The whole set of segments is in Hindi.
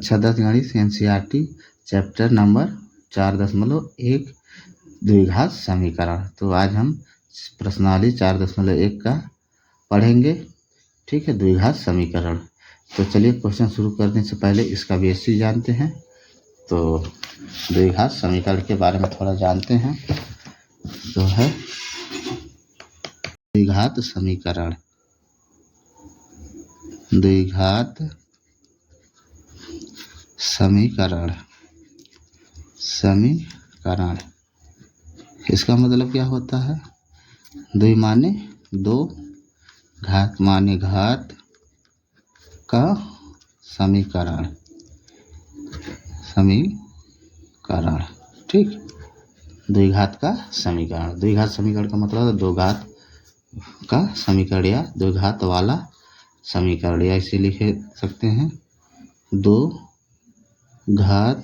अच्छा 10 गणित एनसीईआरटी चैप्टर नंबर 4.1 द्विघात समीकरण। तो आज हम प्रश्नावली 4.1 का पढ़ेंगे। ठीक है, द्विघात समीकरण। तो चलिए क्वेश्चन शुरू करने से पहले इसका बेसिक जानते हैं। तो द्विघात समीकरण के बारे में थोड़ा जानते हैं। तो है द्विघात समीकरण। द्विघात समीकरण समीकरण इसका मतलब क्या होता है? द्वि माने दो, घात माने घात का समीकरण। समीकरण ठीक, द्विघात का समीकरण। द्विघात समीकरण का मतलब है दो घात का समीकरण या द्विघात वाला समीकरण, या इसे लिख सकते हैं दो घात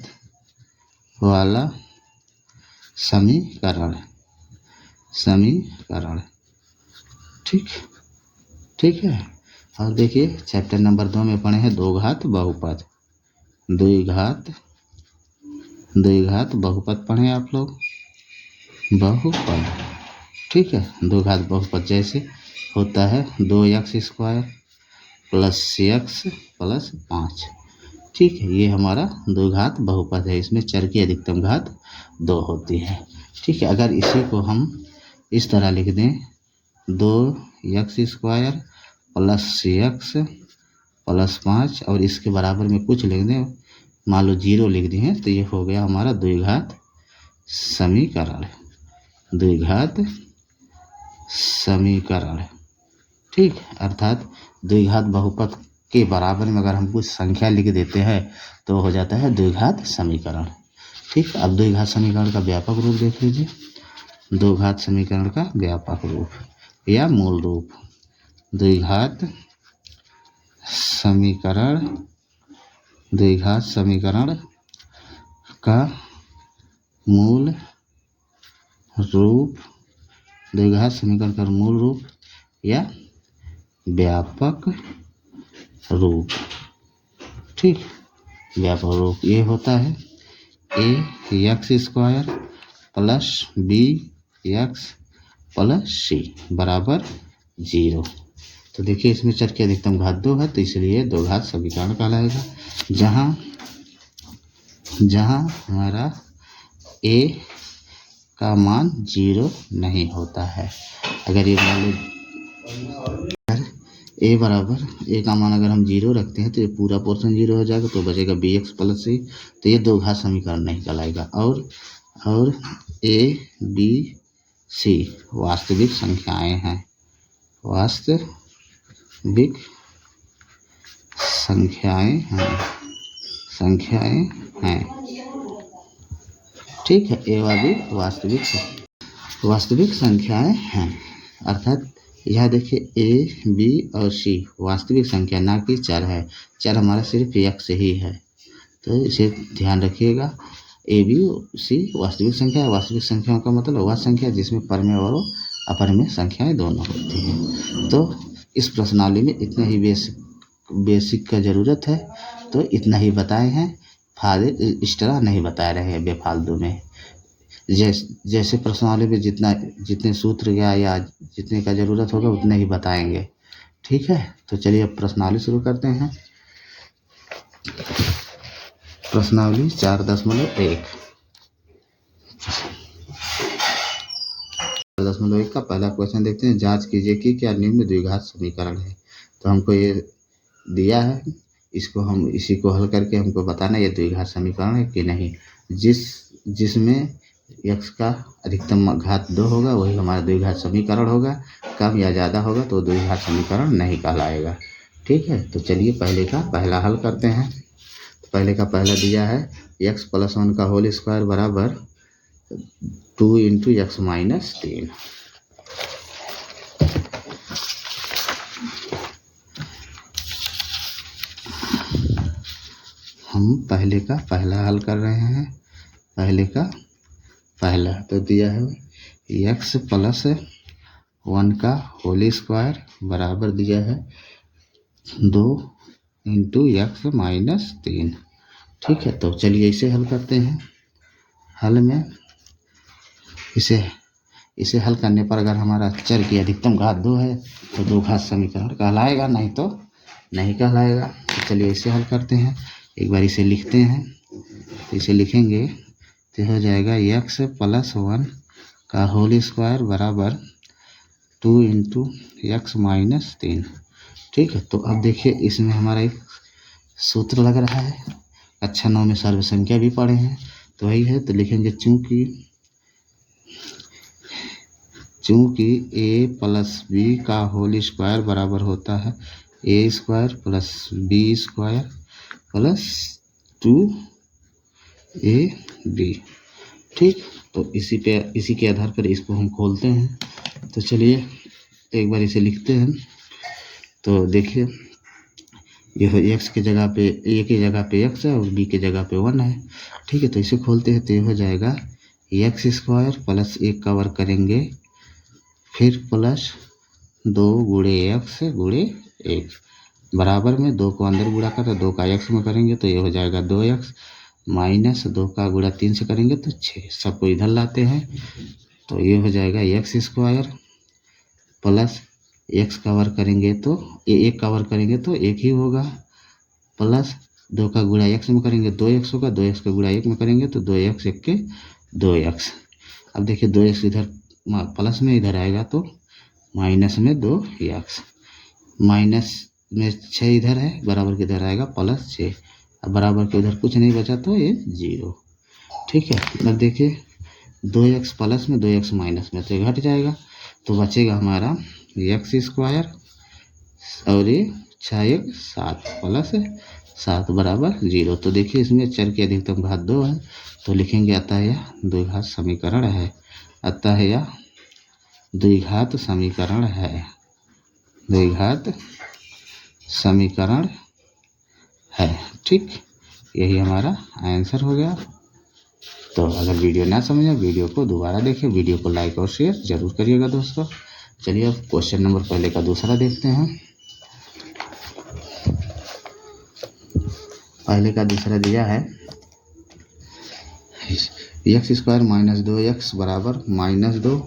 वाला समीकरण। समीकरण ठीक है। और देखिए चैप्टर नंबर 2 में पढ़े हैं दो घात बहुपद। द्विघात बहुपद पढ़े आप लोग, बहुपद। ठीक है, दो घात बहुपद जैसे होता है 2x² + x + 5। ठीक है, ये हमारा दो घात बहुपद है। इसमें चर की अधिकतम घात 2 होती है। ठीक है, अगर इसी को हम इस तरह लिख दें 2x² + x + 5 और इसके बराबर में कुछ लिख दें, मान लो 0 लिख दिए, तो ये हो गया हमारा द्विघात समीकरण। द्विघात समीकरण ठीक, अर्थात द्विघात बहुपद के बराबर में अगर हम कुछ संख्या लिख देते हैं तो हो जाता है द्विघात समीकरण। ठीक, अब द्विघात समीकरण का व्यापक रूप देख लीजिए। दो घात समीकरण का व्यापक रूप या मूल रूप। द्विघात समीकरण, द्विघात समीकरण का मूल रूप, द्विघात समीकरण का मूल रूप या व्यापक रूप। ठीक, व्यापक रूप ये होता है ax² + bx + c बराबर 0। तो देखिए इसमें चर की अधिकतम घात 2 है, तो इसलिए दो घात समीकरण कहलाएगा। जहाँ हमारा a का मान 0 नहीं होता है। अगर ये मान लो a बराबर a का मान अगर हम 0 रखते हैं तो ये पूरा पोर्शन 0 हो जाएगा, तो बचेगा bx + c। तो ये दो घात समीकरण नहीं कहलाएगा। और a b c वास्तविक संख्याएं हैं। वास्तविक संख्याएं हैं। ठीक है, ए व बी वास्तविक संख्याएं हैं। अर्थात यह देखिए a b और c वास्तविक संख्या ना कि चर है। चर हमारा सिर्फ x ही है, तो इसे ध्यान रखिएगा। a b c वास्तविक संख्या है। वास्तविक संख्याओं का मतलब वह संख्या जिसमें परमेय और अपरिमेय संख्याएं दोनों होती हैं। तो इस प्रश्नावली में इतना ही बेसिक का ज़रूरत है, तो इतना ही बताए हैं। इस तरह नहीं बता रहे हैं बेफालतू में। जैसे प्रश्नावली में जितने सूत्र या जितने का ज़रूरत होगा उतने ही बताएंगे। ठीक है, तो चलिए अब प्रश्नावली शुरू करते हैं। प्रश्नावली 4.1 का पहला क्वेश्चन देखते हैं। जांच कीजिए कि क्या निम्न द्विघात समीकरण है। तो हमको ये दिया है, इसी को हल करके हमको बताना ये द्विघात समीकरण है कि नहीं। जिसमें x का अधिकतम घात 2 होगा वही हमारा द्विघात समीकरण होगा। कम या ज़्यादा होगा तो द्विघात समीकरण नहीं कहलाएगा। ठीक है, तो चलिए पहले का पहला हल करते हैं। तो पहले का पहला दिया है x + 1 का होल स्क्वायर बराबर 2 × x - 3। हम पहले का पहला हल कर रहे हैं। पहले का पहला तो दिया है x + 1 का होल स्क्वायर बराबर दिया है 2 × x - 3। ठीक है, तो चलिए इसे हल करते हैं। हल में इसे हल करने पर अगर हमारा चर की अधिकतम घात 2 है तो दो घात समीकरण कहलाएगा, नहीं तो नहीं कहलाएगा। तो चलिए इसे हल करते हैं। एक बार इसे लिखते हैं, तो इसे लिखेंगे तो हो जाएगा x + 1 का होल स्क्वायर बराबर 2 × x - 3। ठीक है, तो अब देखिए इसमें हमारा एक सूत्र लग रहा है, कक्षा 9 में सर्व संख्या भी पढ़े हैं, तो वही है। तो लिखेंगे चूँकि a + b का होल स्क्वायर बराबर होता है a² + b² + 2ab। ठीक, तो इसी के आधार पर इसको हम खोलते हैं। तो चलिए एक बार इसे लिखते हैं। तो देखिए यह x की जगह पे a की जगह पे x है और b की जगह पे 1 है। ठीक है, तो इसे खोलते हैं तो ये हो जाएगा x² + 1 का वर्ग करेंगे, फिर प्लस 2 × x × 1 बराबर में 2 को अंदर गुणा कर 2 का x में करेंगे तो ये हो जाएगा 2x माइनस 2 का गुणा 3 से करेंगे तो 6। सबको इधर लाते हैं तो ये हो जाएगा x² प्लस x का वर्ग करेंगे तो 1 का वर्ग करेंगे तो 1 ही होगा, प्लस 2 का गुणा x में करेंगे 2x होगा, 2x का गुणा 1 में करेंगे तो 2x 1 के 2x। अब देखिए 2x इधर प्लस में इधर आएगा तो माइनस में 2x, माइनस में 6 इधर है, बराबर के इधर आएगा +6। अब बराबर के उधर कुछ नहीं बचा तो ये 0। ठीक है, अब देखिए 2x प्लस में 2x माइनस में तो ये घट जाएगा, तो बचेगा हमारा x² और ये 6 7 प्लस 7 बराबर 0। तो देखिए इसमें चर की अधिकतम घात 2 है, तो लिखेंगे अतः यह द्विघात समीकरण है। अतः यह द्विघात समीकरण है, द्विघात समीकरण है। ठीक, यही हमारा आंसर हो गया। तो अगर वीडियो ना समझे वीडियो को दोबारा देखें, वीडियो को लाइक और शेयर जरूर करिएगा दोस्तों। चलिए अब क्वेश्चन नंबर पहले का दूसरा देखते हैं। पहले का दूसरा दिया है x² - 2x बराबर -2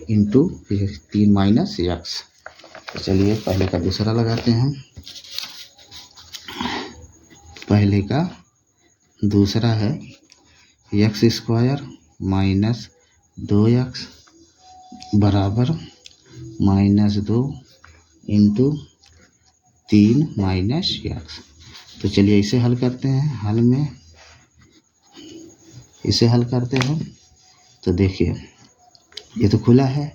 × 3 - x। तो चलिए पहले का दूसरा लगाते हैं। पहले का दूसरा है x² - 2x बराबर -2 × 3 - x। तो चलिए इसे हल करते हैं। हल में इसे हल करते हैं तो देखिए ये तो खुला है,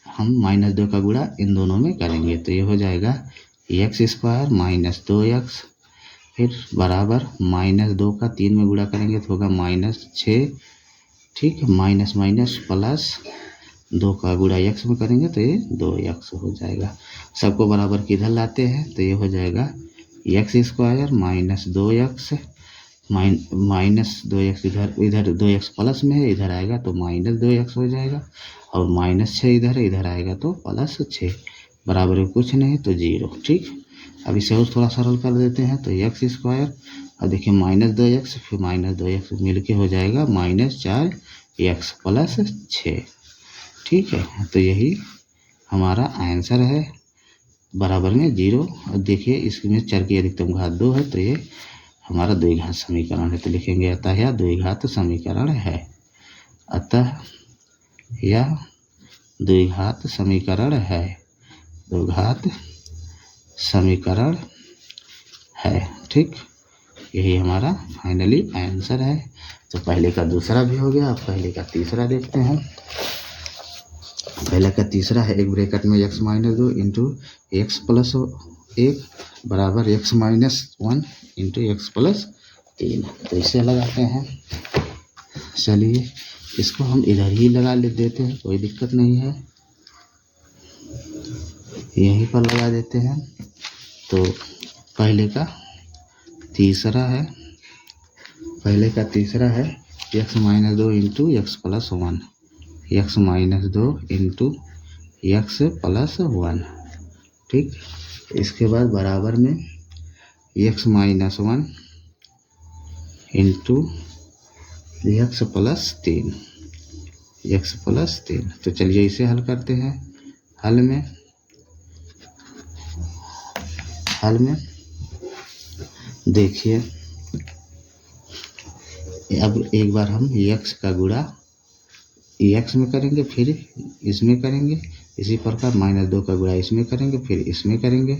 हम -2 का गुणा इन दोनों में करेंगे तो ये हो जाएगा x² - 2x फिर बराबर -2 का 3 में गुणा करेंगे तो होगा -6। ठीक है, माइनस माइनस प्लस 2 का गुणा x में करेंगे तो ये 2x हो जाएगा। सबको बराबर के इधर लाते हैं तो ये हो जाएगा x² - 2x -2x इधर 2x प्लस में है, इधर आएगा तो -2x हो जाएगा, और -6 इधर है, इधर आएगा तो +6 बराबर में कुछ नहीं तो 0। ठीक, अब इसे और थोड़ा सरल कर देते हैं तो x², अब देखिए -2x फिर -2x मिल के हो जाएगा -4x + 6। ठीक है, तो यही हमारा आंसर है, बराबर में 0। और देखिए इसमें चर की अधिकतम घात 2 है, तो ये हमारा द्विघात समीकरण है। तो लिखेंगे अतः यह द्विघात समीकरण है। अतः यह द्विघात समीकरण है, द्विघात समीकरण है। ठीक, यही हमारा फाइनली आंसर है। तो पहले का दूसरा भी हो गया, अब पहले का तीसरा देखते हैं। पहले का तीसरा है एक ब्रैकेट में x - 2 × x + 1 बराबर x - 1 × x + 3। तो इसे लगाते हैं। चलिए इसको हम इधर ही लगा देते हैं, कोई दिक्कत नहीं है, यहीं पर लगा देते हैं। तो पहले का तीसरा है x - 2 × x + 1, x - 2 × x + 1। ठीक, इसके बाद बराबर में x - 1 into x plus 3, x plus 3। तो चलिए इसे हल करते हैं। हल में देखिए, अब एक बार हम एक्स का गुणा एक्स में करेंगे, फिर इसमें करेंगे। इसी प्रकार -2 का गुणा इसमें करेंगे, फिर इसमें करेंगे।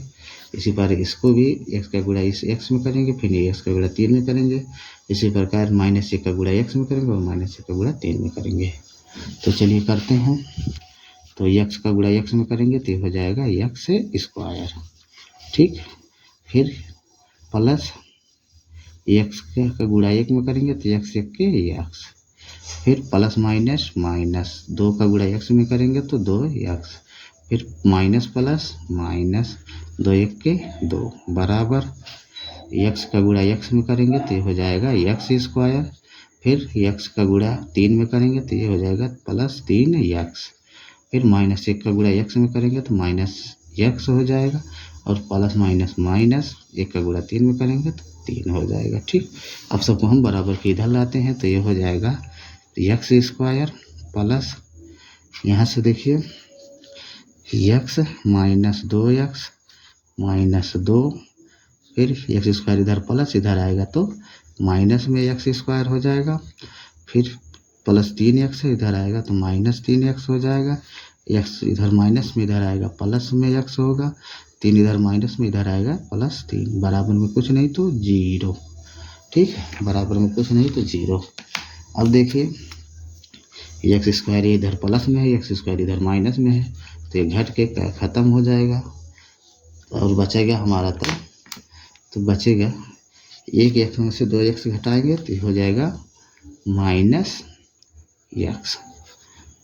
इसी प्रकार इसको भी एक्स का गुणा इस एक्स में करेंगे, फिर एक्स का गुणा 3 में करेंगे। इसी प्रकार -1 का गुणा एक्स में करेंगे और -1 का गुणा 3 में करेंगे। तो चलिए करते हैं। तो एक्स का गुणा एक्स में करेंगे तो ये हो जाएगा एक्स स्क्वायर, ठीक। फिर प्लस एक्स का गुणा 1 में करेंगे तो एक्स 1 के एक्स, फिर प्लस -2 का गुणा एक्स में करेंगे तो 2x, फिर माइनस प्लस माइनस 2 1 के 2 बराबर एक्स का गुणा एक्स में करेंगे तो ये हो जाएगा एक्स स्क्वायर। फिर एक्स का गुणा 3 में करेंगे तो ये हो जाएगा प्लस 3x, फिर -1 का गुणा एक्स में करेंगे तो -x हो जाएगा, और प्लस माइनस माइनस 1 का गुणा 3 में करेंगे तो 3 हो जाएगा, ठीक। अब सबको हम बराबर के इधर लाते हैं तो ये हो जाएगा एक्स स्क्वायर प्लस, यहाँ से देखिए एक्स -2x -2, फिर एक्स स्क्वायर इधर प्लस इधर आएगा तो माइनस में एक्स स्क्वायर हो जाएगा, फिर प्लस 3x इधर आएगा तो -3x हो जाएगा। एक्स इधर माइनस में इधर आएगा प्लस में x होगा, 3 इधर माइनस में इधर आएगा +3, बराबर में कुछ नहीं तो 0, ठीक है। बराबर में कुछ नहीं तो 0। अब देखिए एक्स स्क्वायर इधर प्लस में है, एक्स स्क्वायर इधर माइनस में है, तो ये घट के ख़त्म हो जाएगा और बचेगा हमारा तो बचेगा एक एक्स में से 2x घटाएंगे तो हो जाएगा -x,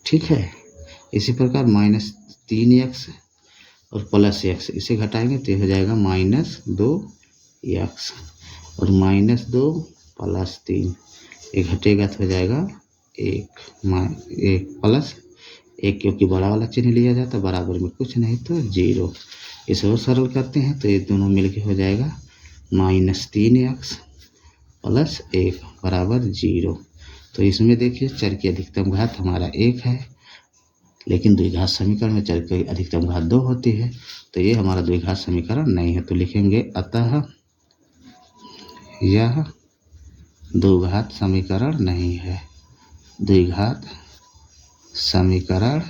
ठीक है। इसी प्रकार -3x और प्लस x इसे घटाएंगे तो हो जाएगा -2x, और -2 प्लस 3 ये घटेगा तो हो जाएगा 1 प्लस 1, क्योंकि बड़ा वाला चिन्ह लिया जाता है, बराबर में कुछ नहीं तो 0। इसे और सरल करते हैं तो ये दोनों मिलके हो जाएगा -3x प्लस 1 बराबर 0। तो इसमें देखिए चर की अधिकतम घात हमारा 1 है, लेकिन द्विघात समीकरण में चर की अधिकतम घात 2 होती है, तो ये हमारा द्विघात समीकरण नहीं है। तो लिखेंगे अतः यह द्विघात समीकरण नहीं है, द्विघात समीकरण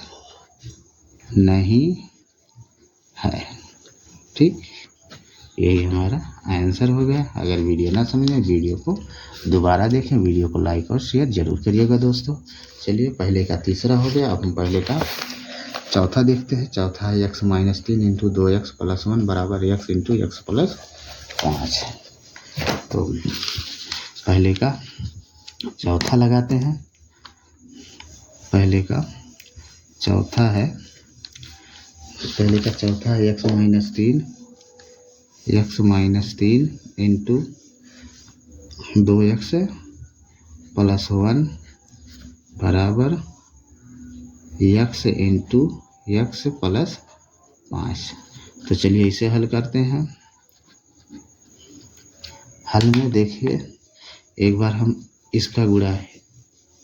नहीं है, ठीक। यही हमारा आंसर हो गया। अगर वीडियो ना समझें, वीडियो को दोबारा देखें, वीडियो को लाइक और शेयर जरूर करिएगा दोस्तों। चलिए पहले का तीसरा हो गया, अब हम पहले का चौथा देखते हैं। चौथा है x -3 इंटू 2x + 1 बराबर x इंटू x + 5। तो पहले का चौथा लगाते हैं। पहले का चौथा है x -3 इंटू 2x + 1 बराबर x इंटू x + 5। तो चलिए इसे हल करते हैं। हल में देखिए, एक बार हम इसका गुणा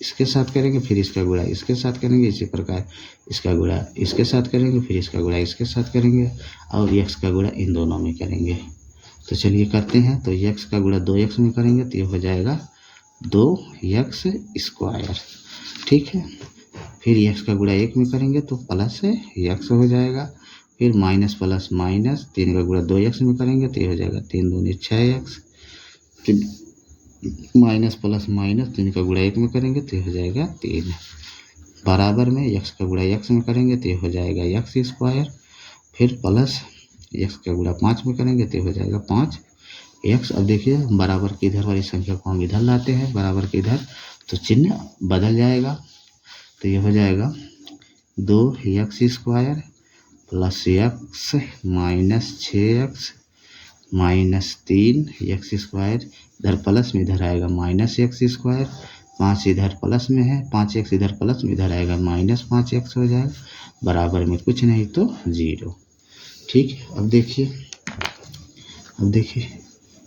इसके साथ करेंगे, फिर इसका गुणा इसके साथ करेंगे, इसी प्रकार इसका गुणा इसके साथ करेंगे, फिर इसका गुणा इसके साथ करेंगे, और x का गुणा इन दोनों में करेंगे। तो चलिए करते हैं। तो x का गुणा 2x में करेंगे तो ये हो जाएगा 2x स्क्वायर, ठीक है। फिर x का गुणा 1 में करेंगे तो प्लस x हो जाएगा, फिर माइनस प्लस माइनस 3 का गुणा 2x में करेंगे तो ये हो जाएगा 3 दूनी 6x, फिर माइनस प्लस माइनस 3 का गुणा 1 में करेंगे तो ये हो जाएगा 3, बराबर में x का गुणा x में करेंगे तो ये हो जाएगा x स्क्वायर, फिर प्लस x का गुणा 5 में करेंगे तो ये हो जाएगा 5x। अब देखिए बराबर के इधर वाली संख्या को हम इधर लाते हैं, बराबर के इधर, तो चिन्ह बदल जाएगा, तो ये हो जाएगा 2x square plus x minus 6x minus 3x square, इधर प्लस में इधर आएगा -x स्क्वायर, 5 इधर प्लस में है, 5x इधर प्लस में इधर आएगा -5x हो जाएगा, बराबर में कुछ नहीं तो 0, ठीक है। अब देखिए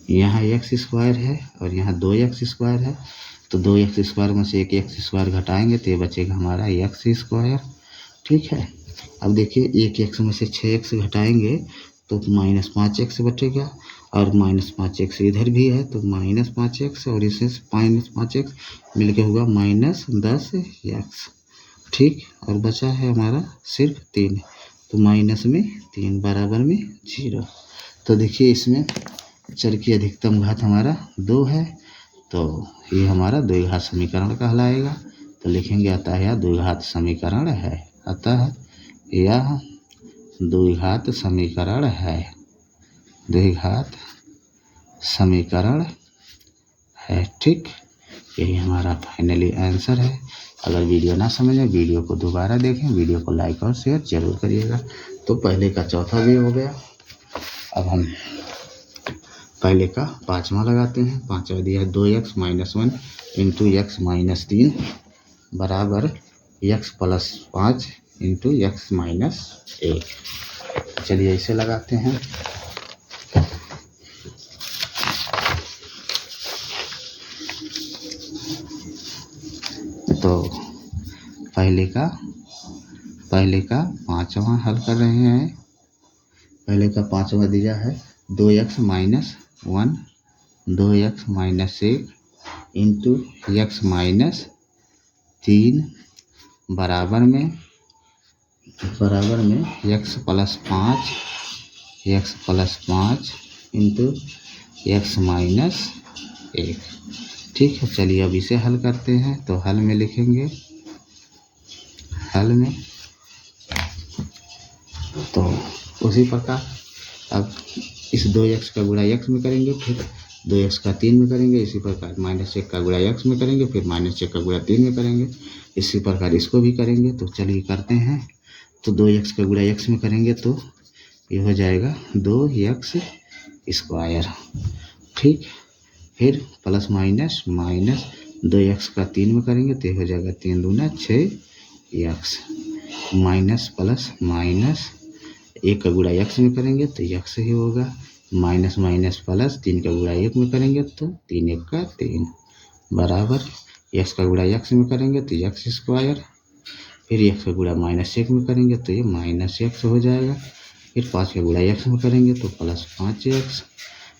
यहाँ एक्स स्क्वायर है और यहाँ 2x स्क्वायर है, तो 2x स्क्वायर में से एक एक्स स्क्वायर घटाएंगे तो ये बचेगा हमारा एक्स स्क्वायर। ठीक है, अब देखिए एक एक्स में से 6x घटाएंगे तो -5x बचेगा, और -5x इधर भी है तो -5x, और इससे -5x मिलके हुआ -10x। ठीक, और बचा है हमारा सिर्फ 3, तो माइनस में 3 बराबर में 0। तो देखिए इसमें चर की अधिकतम घात हमारा 2 है, तो ये हमारा द्विघात समीकरण कहलाएगा। तो लिखेंगे अतः यह द्विघात समीकरण है, अतः यह द्विघात समीकरण है, द्विघात समीकरण है। ठीक, यही हमारा फाइनली आंसर है। अगर वीडियो ना समझे, वीडियो को दोबारा देखें, वीडियो को लाइक और शेयर जरूर करिएगा। तो पहले का चौथा भी हो गया, अब हम पहले का पाँचवा लगाते हैं। पाँचवा दिया है 2x - 1 इंटू x - 3 बराबर x + 5 इंटू x - 1। चलिए इसे लगाते हैं। तो पहले का पाँचवा हल कर रहे हैं। पहले का पाँचवा दिया है 2x - 1 2x - 1 इंटू x - 3 बराबर में x + 5 इंटू x - 1। ठीक है, चलिए अब इसे हल करते हैं। तो हल में लिखेंगे, हल में तो उसी प्रकार अब इस 2x का गुणा x में करेंगे, फिर 2x का 3 में करेंगे, इसी प्रकार -1 का गुणा x में करेंगे, फिर -1 का गुणा 3 में करेंगे, इसी प्रकार इसको भी करेंगे। तो चलिए करते हैं। तो 2x का गुणा x में करेंगे तो ये हो जाएगा 2x स्क्वायर। ठीक, फिर प्लस माइनस 2x का 3 में करेंगे तो ये हो जाएगा 3 दूना 6x, माइनस प्लस माइनस 1 का गुणा x में करेंगे तो x ही होगा, माइनस माइनस प्लस 3 का गुणा 1 में करेंगे तो 3 1 का 3 बराबर x का गुणा x में करेंगे तो x स्क्वायर, फिर x का गुणा -1 में करेंगे तो ये -x हो जाएगा, फिर 5 का गुणा x में करेंगे तो +5x,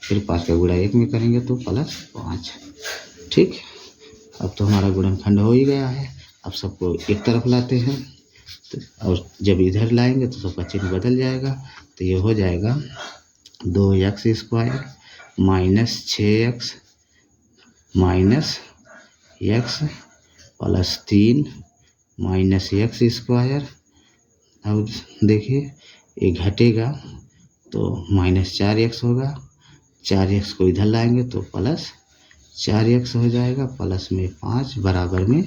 फिर 5 का गुणा 1 में करेंगे तो +5। ठीक, अब तो हमारा गुणनखंड हो ही गया है। अब सबको एक तरफ लाते हैं, तो और जब इधर लाएंगे तो सबका चिन्ह बदल जाएगा। तो ये हो जाएगा 2x square -6x -x + 3 -x square. अब देखिए ये घटेगा तो -4x होगा, 4x को इधर लाएंगे तो +4x हो जाएगा, प्लस में 5 बराबर में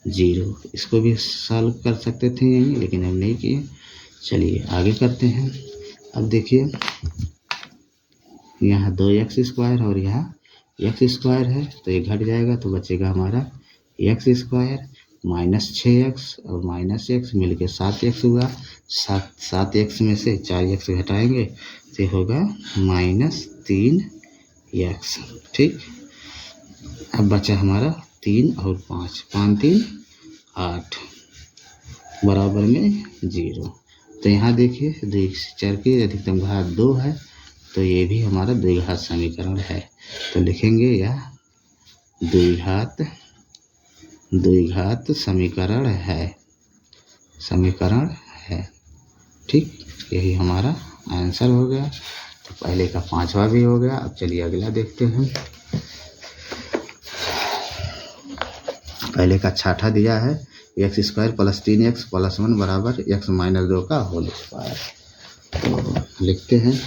0। इसको भी सॉल्व कर सकते थे यहीं, लेकिन हम नहीं किए। चलिए आगे करते हैं। अब देखिए यहाँ 2x स्क्वायर और यहाँ x स्क्वायर है, तो ये घट जाएगा तो बचेगा हमारा x स्क्वायर, -6x और -x मिलके 7x हुआ। 7x में से 4x घटाएंगे तो होगा -3x। ठीक, अब बचा हमारा 3 और 5, 5 3 8 बराबर में 0। तो यहाँ देखिए चर की अधिकतम घात 2 है, तो ये भी हमारा द्विघात समीकरण है। तो लिखेंगे यह द्विघात समीकरण है। ठीक, यही हमारा आंसर हो गया। तो पहले का पांचवा भी हो गया। अब चलिए अगला देखते हैं। पहले का छठा दिया है x स्क्वायर + 3x + 1 बराबर x - 2 का होल स्क्वायर। तो लिखते हैं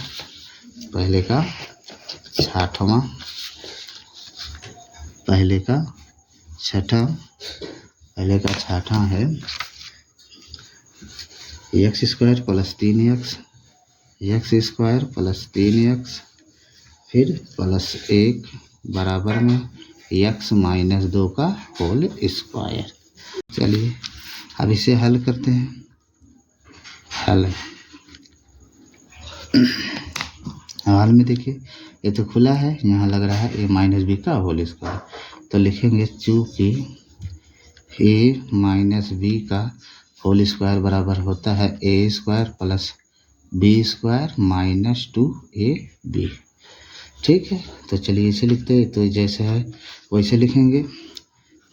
पहले का छठा है x स्क्वायर + 3x फिर +1 बराबर में x - 2 का होल स्क्वायर। चलिए अब इसे हल करते हैं। हल में देखिए ये तो खुला है, यहाँ लग रहा है ए माइनस बी का होल स्क्वायर। तो लिखेंगे चूँकि ए माइनस बी का होल स्क्वायर बराबर होता है A square plus B square minus 2ab। ठीक है, तो चलिए इसे लिखते हैं। तो जैसे है वैसे लिखेंगे।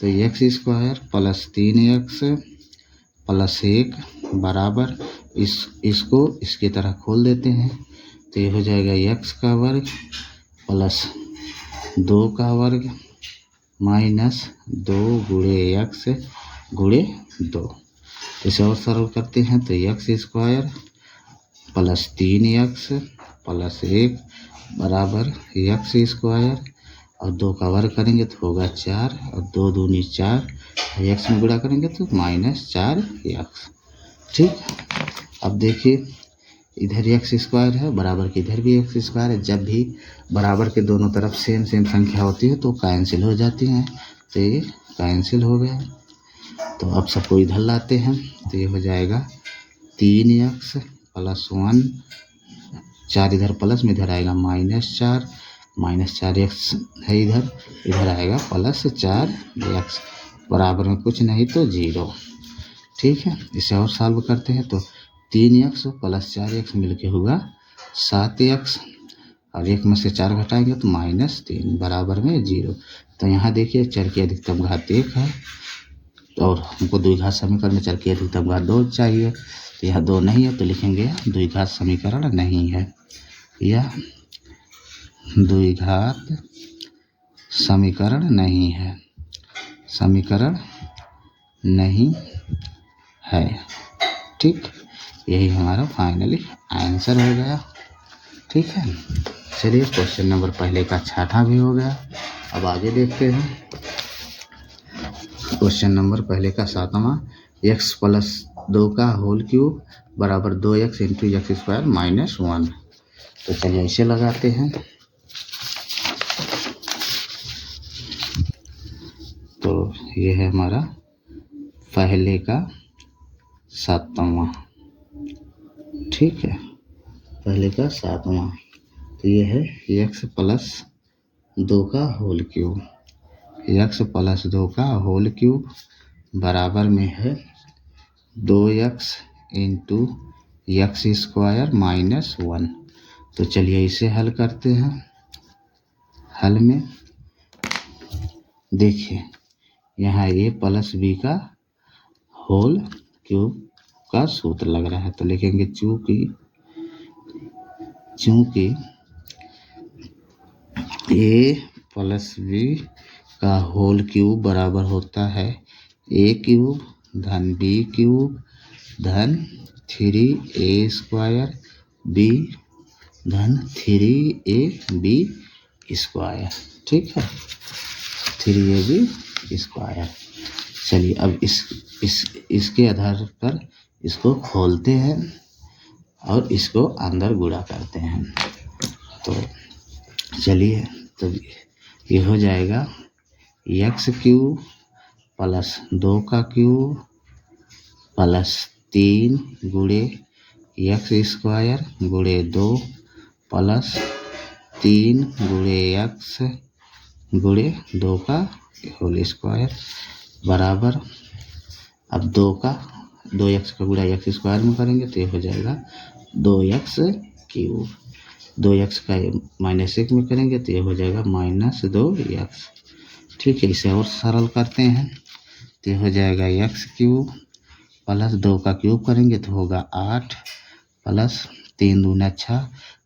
तो x square plus 3x plus 1 बराबर इसको इसकी तरह खोल देते हैं। तो ये हो जाएगा x का वर्ग प्लस 2 का वर्ग माइनस 2 गुणे एक्स गुणे 2। इसे और सरल करते हैं। तो x square plus 3x plus 1 बराबर एक्स स्क्वायर और 2 का वर्ग करेंगे तो होगा 4 और 2 दूनी 4 और एक्स में गुणा करेंगे तो माइनस 4x। ठीक, अब देखिए इधर एक्स स्क्वायर है बराबर के इधर भी एक्स स्क्वायर है। जब भी बराबर के दोनों तरफ सेम संख्या होती है तो कैंसिल हो जाती हैं। तो ये कैंसिल हो गया। तो अब सबको इधर लाते हैं। तो ये हो जाएगा 3x प्लस 1, 4 इधर प्लस में इधर आएगा -4 -4x है इधर आएगा प्लस 4x बराबर में कुछ नहीं तो 0। ठीक है, इसे और सॉल्व करते हैं। तो 3x प्लस 4x मिलके होगा 7x और 1 में से 4 घटाएंगे तो -3 बराबर में 0। तो यहाँ देखिए चर की अधिकतम घात 1 है और हमको द्विघात समीकरण में चर की अधिकतम घात 2 चाहिए। तो यह 2 नहीं है तो लिखेंगे द्विघात समीकरण नहीं है, यह द्विघात समीकरण नहीं है, समीकरण नहीं है। ठीक, यही हमारा फाइनली आंसर हो गया। ठीक है, चलिए क्वेश्चन नंबर पहले का छठा भी हो गया। अब आगे देखते हैं क्वेश्चन नंबर पहले का 7वां। x प्लस 2 का होल क्यूब बराबर 2x into x square minus 1। तो चलिए इसे लगाते हैं। तो ये है हमारा पहले का 7वां। ठीक है, पहले का 7वां। तो ये है x प्लस 2 का होल क्यूब, x प्लस 2 का होल क्यूब बराबर में है 2x into x square minus 1। तो चलिए इसे हल करते हैं। हल में देखिए यहाँ a प्लस बी का होल क्यूब का सूत्र लग रहा है। तो लिखेंगे चूँकि a प्लस बी का होल क्यूब बराबर होता है a क्यूब धन b क्यूब धन 3a स्क्वायर b धन 3ab स्क्वायर। ठीक है, 3ab स्क्वायर। चलिए अब इसके आधार पर इसको खोलते हैं और इसको अंदर गुणा करते हैं। तो चलिए तो ये हो जाएगा x क्यूब प्लस 2 का क्यूब प्लस 3 गुणे एक्स स्क्वायर गुणे 2 प्लस 3 गुणे एक्स गुणे 2 का होल स्क्वायर बराबर अब 2x का गुणा एक्स स्क्वायर में करेंगे तो ये हो जाएगा 2x क्यूब। 2x का -1 में करेंगे तो ये हो जाएगा -2x। ठीक है, इसे और सरल करते हैं। तो ये हो जाएगा x क्यूब प्लस 2 का क्यूब करेंगे तो होगा 8 प्लस 3 दूना 6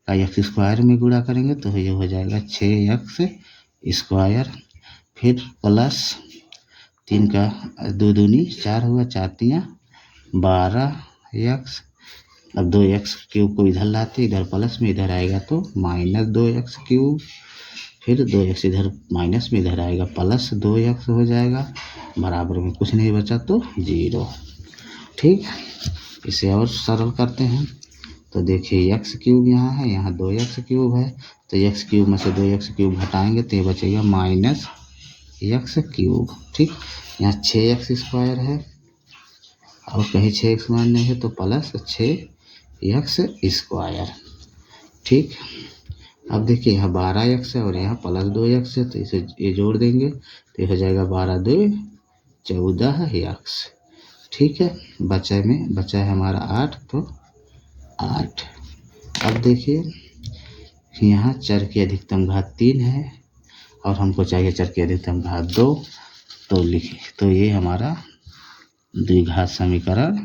का एक्स स्क्वायर में गुणा करेंगे तो ये हो जाएगा 6x स्क्वायर। फिर प्लस 3 का 2 दूनी 4 हुआ 4 तियाँ 12x। अब 2x क्यूब को इधर लाते इधर प्लस में इधर आएगा तो -2x क्यूब। फिर 2x इधर माइनस में इधर आएगा प्लस 2x हो जाएगा बराबर में कुछ नहीं बचा तो 0। ठीक, इसे और सरल करते हैं। तो देखिए x क्यूब यहाँ है, यहाँ 2x क्यूब है। तो x क्यूब में से 2x क्यूब घटाएंगे तो ये बचेगा -x क्यूब। ठीक, यहाँ 6x स्क्वायर है और कहीं 6x मान नहीं है तो प्लस 6x स्क्वायर। ठीक, अब देखिए यहाँ 12x है और यहाँ +2x है, तो इसे ये जोड़ देंगे तो ये हो जाएगा 12 2 14x। ठीक है, बचा है हमारा 8, तो 8। अब देखिए यहाँ चर की अधिकतम घात 3 है और हमको चाहिए चर की अधिकतम घात 2, तो लिखिए तो ये हमारा द्विघात समीकरण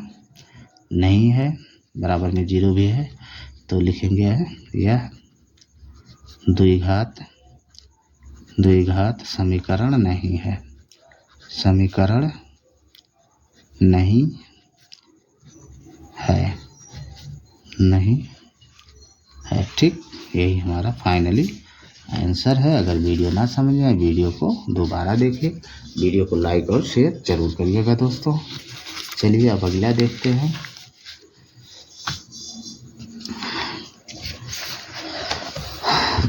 नहीं है, बराबर में 0 भी है, तो लिखेंगे यह द्विघात समीकरण नहीं है, समीकरण नहीं है। ठीक, यही हमारा फाइनली आंसर है। अगर वीडियो ना समझ में आए वीडियो को दोबारा देखिए, वीडियो को लाइक और शेयर जरूर करिएगा दोस्तों। चलिए अब अगला देखते हैं।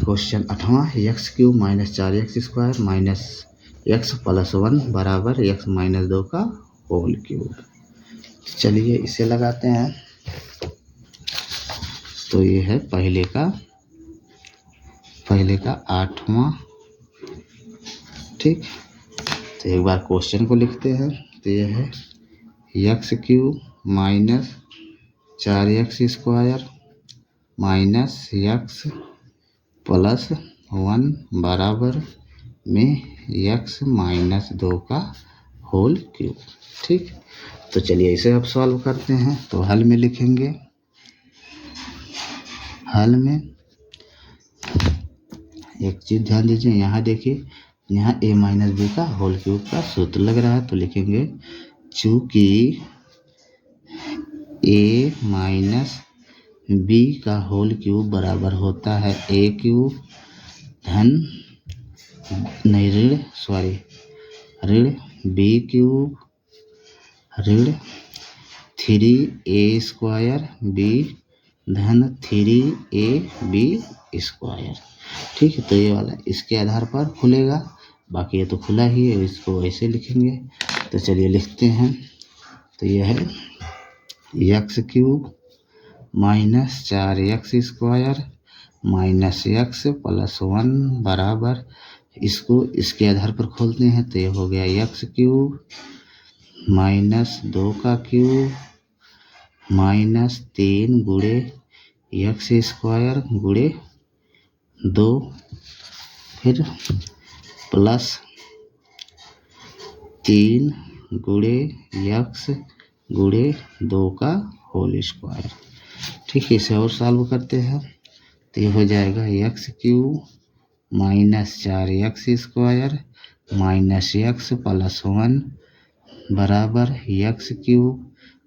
क्वेश्चन 8वां, x³ - 4x² - x + 1 बराबर x - 2 का होल क्यूब। चलिए इसे लगाते हैं। तो ये है पहले का 8वां। ठीक, तो एक बार क्वेश्चन को लिखते हैं। तो ये है x³ - 4x² - x + 1 बराबर में x - 2 का होल क्यूब। ठीक, तो चलिए इसे अब सॉल्व करते हैं। तो हल में लिखेंगे, हल में एक चीज़ ध्यान दीजिए, यहाँ देखिए यहाँ a - b का होल क्यूब का सूत्र लग रहा है, तो लिखेंगे चूँकि a - b का होल क्यूब बराबर होता है a³ ऋण b³ ऋण 3a² b धन 3ab²। ठीक है, तो ये वाला इसके आधार पर खुलेगा, बाकी ये तो खुला ही है, इसको ऐसे लिखेंगे। तो चलिए लिखते हैं। तो ये है x³ - 4x² - x + 1 बराबर, इसको इसके आधार पर खोलते हैं। तो ये हो गया x³ - 2 का क्यूब -3 गुणे x² गुणे 2 फिर +3 गुणे x गुणे 2 का होल स्क्वायर। ठीक है, इसे और सॉल्व करते हैं। तो ये हो जाएगा x³ - 4x² - x + 1 बराबर x³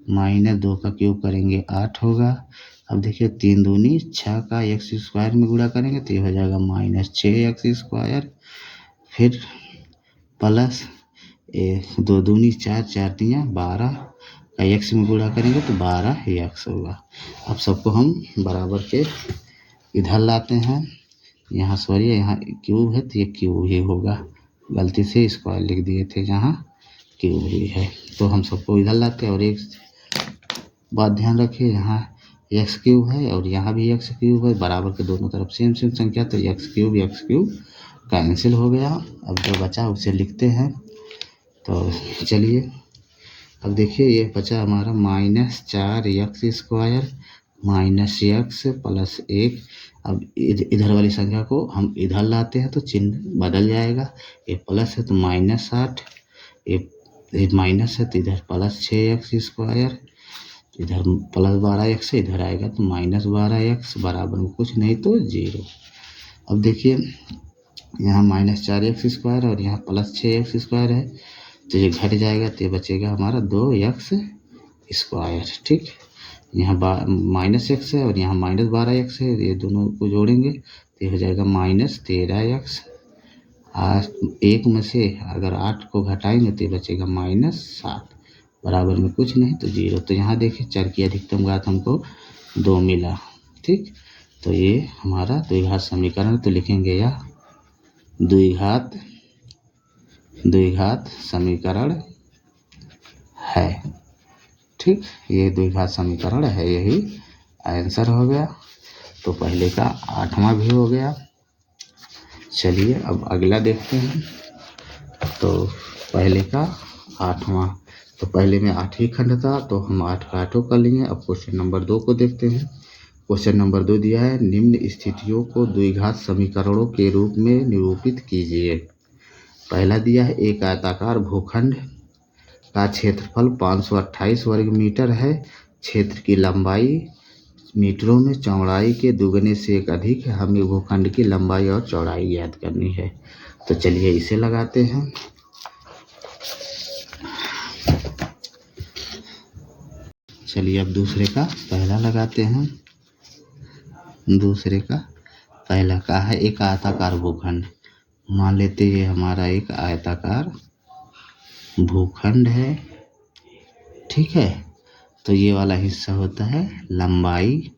- 2 का क्यूब करेंगे 8 होगा। अब देखिए 3 दूनी 6 का x² में गुणा करेंगे तो ये हो जाएगा -6x², फिर प्लस 2 दूनी 4 4 तियाँ 12 का x में गुणा करेंगे तो 12x होगा। अब सबको हम बराबर के इधर लाते हैं। यहाँ सॉरी यहाँ क्यूब है तो ये क्यूब ही होगा, गलती से स्क्वायर लिख दिए थे, यहाँ क्यूब ही है। तो हम सबको इधर लाते हैं। और एक बात ध्यान रखिए, यहाँ x³ है और यहाँ भी x³ है, बराबर के दोनों तरफ सेम संख्या, तो x³ कैंसिल हो गया। अब जो बचा उसे लिखते हैं। तो चलिए अब देखिए ये बचा हमारा -4x² -x + 1। अब इधर वाली संख्या को हम इधर लाते हैं तो चिन्ह बदल जाएगा, ये प्लस है तो -8, ये माइनस है तो इधर +6x², इधर +12x है, इधर आएगा तो -12x बराबर में कुछ नहीं तो 0। अब देखिए यहाँ -4x² और यहाँ +6x² है, तो ये घट जाएगा तो ये बचेगा हमारा 2x²। ठीक, यहाँ -x है और यहाँ -12x है, ये दोनों को जोड़ेंगे तो ये हो जाएगा -13x। 1 में से अगर 8 को घटाएंगे तो ये बचेगा -7 बराबर में कुछ नहीं तो 0। तो यहाँ देखिए चर की अधिकतम घात हमको 2 मिला। ठीक, तो ये हमारा द्विघात समीकरण, तो लिखेंगे यह द्विघात समीकरण है। ठीक, ये द्विघात समीकरण है, यही आंसर हो गया। तो पहले का 8वां भी हो गया। चलिए अब अगला देखते हैं। तो पहले का 8वां, तो पहले में 8 ही खंड था, तो हम 8 का 8 कर लेंगे। अब क्वेश्चन नंबर 2 को देखते हैं। क्वेश्चन नंबर 2 दिया है, निम्न स्थितियों को द्विघात समीकरणों के रूप में निरूपित कीजिए। पहला दिया है, एक आयताकार भूखंड का क्षेत्रफल 528 वर्ग मीटर है। क्षेत्र की लंबाई मीटरों में चौड़ाई के दुगने से एक अधिक है। हमें भूखंड की लंबाई और चौड़ाई ज्ञात करनी है। तो चलिए इसे लगाते हैं। चलिए अब दूसरे का पहला लगाते हैं। दूसरे का पहला का है, एक आयताकार भूखंड। मान लेते ये हमारा एक आयताकार भूखंड है, ठीक है। तो ये वाला हिस्सा होता है लंबाई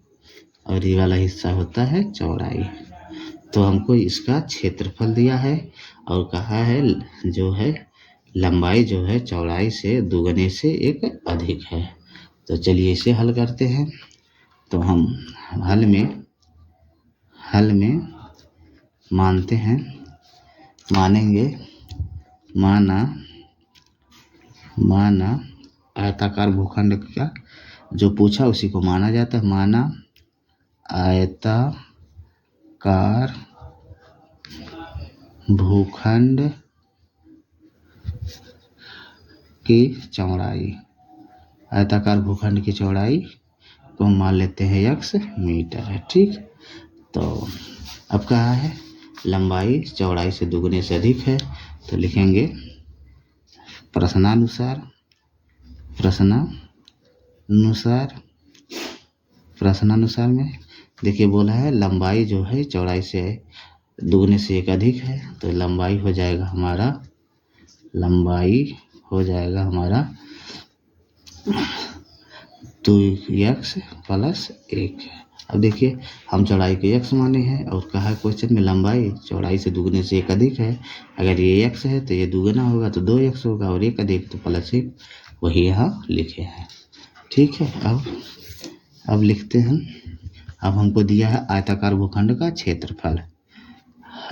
और ये वाला हिस्सा होता है चौड़ाई। तो हमको इसका क्षेत्रफल दिया है और कहा है जो है लंबाई जो है चौड़ाई से दुगने से एक अधिक है। तो चलिए इसे हल करते हैं। तो हम हल में मानते हैं, मानेंगे, माना आयताकार भूखंड का जो पूछा उसी को माना जाता है। माना आयताकार भूखंड की चौड़ाई, आयताकार भूखंड की चौड़ाई को मान लेते हैं x मीटर है, ठीक। तो अब कहा है लंबाई चौड़ाई से दुगने से अधिक है, तो लिखेंगे प्रश्नानुसार में देखिए बोला है लंबाई जो है चौड़ाई से दुगने से एक अधिक है। तो लंबाई हो जाएगा हमारा 2x + 1। अब देखिए हम चौड़ाई को x माने हैं और कहा है क्वेश्चन में लंबाई चौड़ाई से दुगने से एक अधिक है। अगर ये x है तो ये दुगना होगा तो 2x होगा और एक अधिक तो +1, वही यहाँ लिखे हैं, ठीक है। अब लिखते हैं। अब हमको दिया है आयताकार भूखंड का क्षेत्रफल।